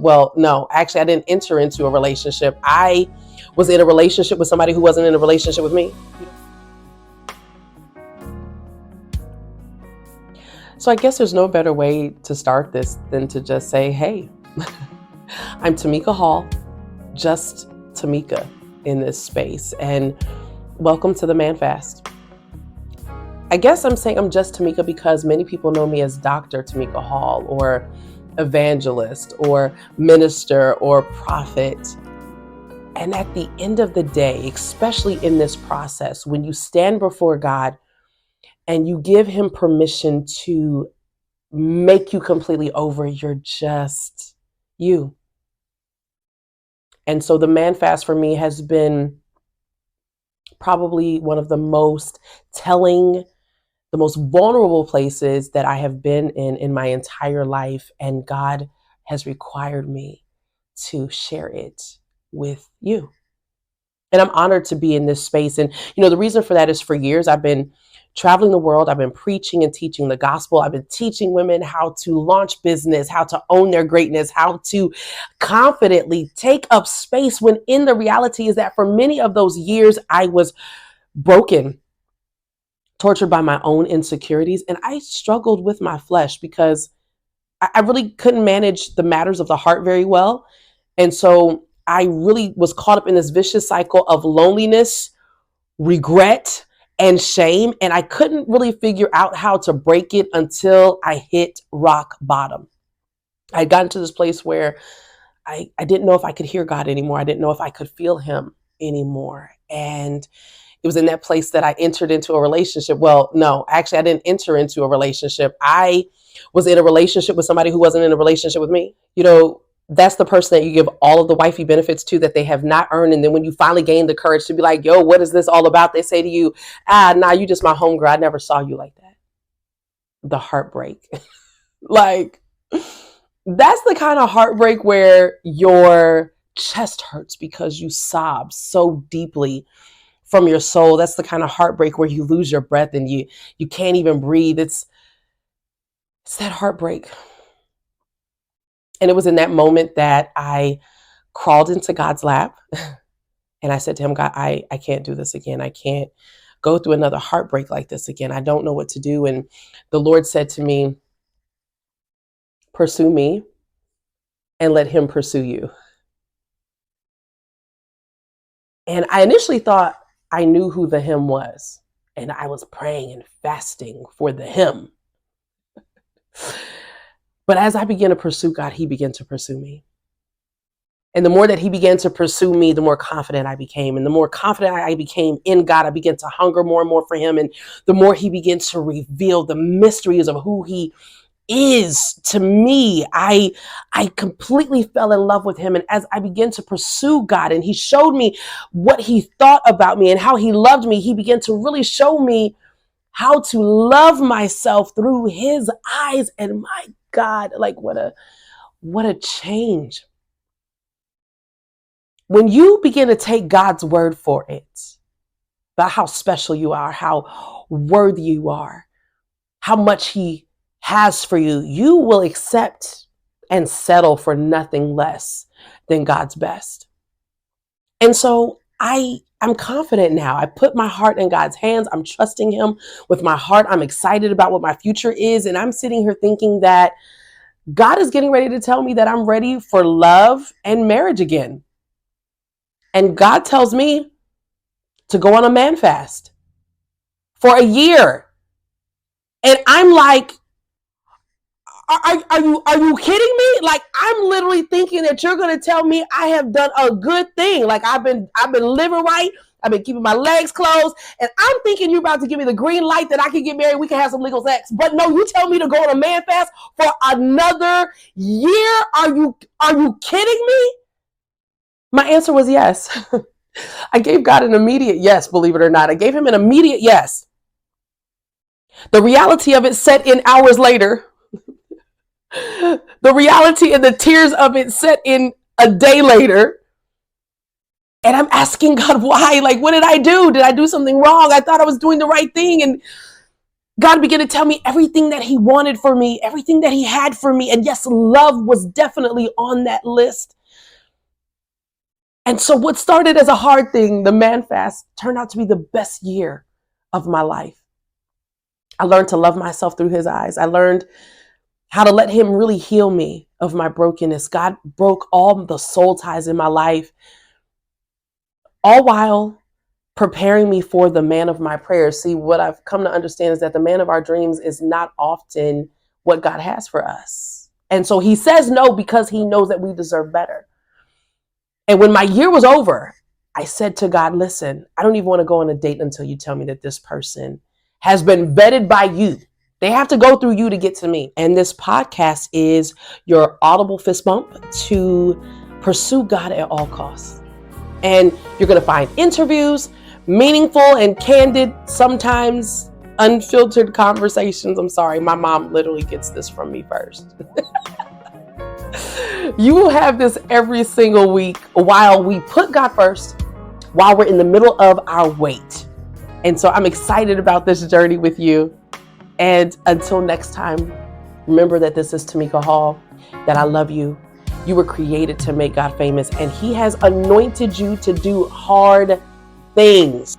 Well, no, actually, I didn't enter into a relationship. I was in a relationship with somebody who wasn't in a relationship with me. So I guess there's no better way to start this than to just say, hey, I'm Tamika Hall, just Tamika in this space. And welcome to the Man Fast. I guess I'm saying I'm just Tamika because many people know me as Dr. Tamika Hall or evangelist or minister or prophet. And at the end of the day, especially in this process, when you stand before God and you give him permission to make you completely over, you're just you. And so the Man Fast for me has been probably one of the most telling, the most vulnerable places that I have been in my entire life. And God has required me to share it with you. And I'm honored to be in this space. And, the reason for that is for years I've been traveling the world. I've been preaching and teaching the gospel. I've been teaching women how to launch business, how to own their greatness, how to confidently take up space, when in the reality is that for many of those years, I was broken, tortured by my own insecurities. And I struggled with my flesh because I really couldn't manage the matters of the heart very well. And so I really was caught up in this vicious cycle of loneliness, regret, and shame. And I couldn't really figure out how to break it until I hit rock bottom. I got into this place where I didn't know if I could hear God anymore. I didn't know if I could feel him anymore. And it was in that place that I entered into a relationship. Well, no, actually, I didn't enter into a relationship. I was in a relationship with somebody who wasn't in a relationship with me. That's the person that you give all of the wifey benefits to that they have not earned. And then when you finally gain the courage to be like, yo, what is this all about? They say to you, nah, you just my homegirl. I never saw you like that. The heartbreak. Like, that's the kind of heartbreak where your chest hurts because you sob so deeply from your soul. That's the kind of heartbreak where you lose your breath and you can't even breathe. It's that heartbreak. And it was in that moment that I crawled into God's lap and I said to him, God, I can't do this again. I can't go through another heartbreak like this again. I don't know what to do. And the Lord said to me, pursue me and let him pursue you. And I initially thought I knew who the him was. And I was praying and fasting for the him. But as I began to pursue God, he began to pursue me. And the more that he began to pursue me, the more confident I became. And the more confident I became in God, I began to hunger more and more for him. And the more he began to reveal the mysteries of who he is to me, I completely fell in love with him. And as I began to pursue God and he showed me what he thought about me and how he loved me, he began to really show me how to love myself through his eyes. And my God, like what a change. When you begin to take God's word for it, about how special you are, how worthy you are, how much he has for you, you will accept and settle for nothing less than God's best. And so I'm confident now. I put my heart in God's hands. I'm trusting him with my heart. I'm excited about what my future is. And I'm sitting here thinking that God is getting ready to tell me that I'm ready for love and marriage again. And God tells me to go on a man fast for a year. And I'm like, are you kidding me? Like, I'm literally thinking that you're going to tell me I have done a good thing. Like, I've been living right. I've been keeping my legs closed. And I'm thinking you're about to give me the green light that I can get married. We can have some legal sex. But no, you tell me to go on a man fast for another year. Are you kidding me? My answer was yes. I gave God an immediate yes, believe it or not. I gave him an immediate yes. The reality of it set in hours later. The reality and the tears of it set in a day later. And I'm asking God why. Like, what did I do? Did I do something wrong? I thought I was doing the right thing. And God began to tell me everything that he wanted for me, everything that he had for me. And yes, love was definitely on that list. And so what started as a hard thing, the man fast, turned out to be the best year of my life. I learned to love myself through his eyes. I learned how to let him really heal me of my brokenness. God broke all the soul ties in my life, all while preparing me for the man of my prayers. See, what I've come to understand is that the man of our dreams is not often what God has for us. And so he says no because he knows that we deserve better. And when my year was over, I said to God, listen, I don't even want to go on a date until you tell me that this person has been vetted by you. They have to go through you to get to me. And this podcast is your audible fist bump to pursue God at all costs. And you're going to find interviews, meaningful and candid, sometimes unfiltered conversations. I'm sorry, my mom literally gets this from me first. You will have this every single week while we put God first, while we're in the middle of our wait. And so I'm excited about this journey with you. And until next time, remember that this is Tamika Hall, that I love you. You were created to make God famous, and he has anointed you to do hard things.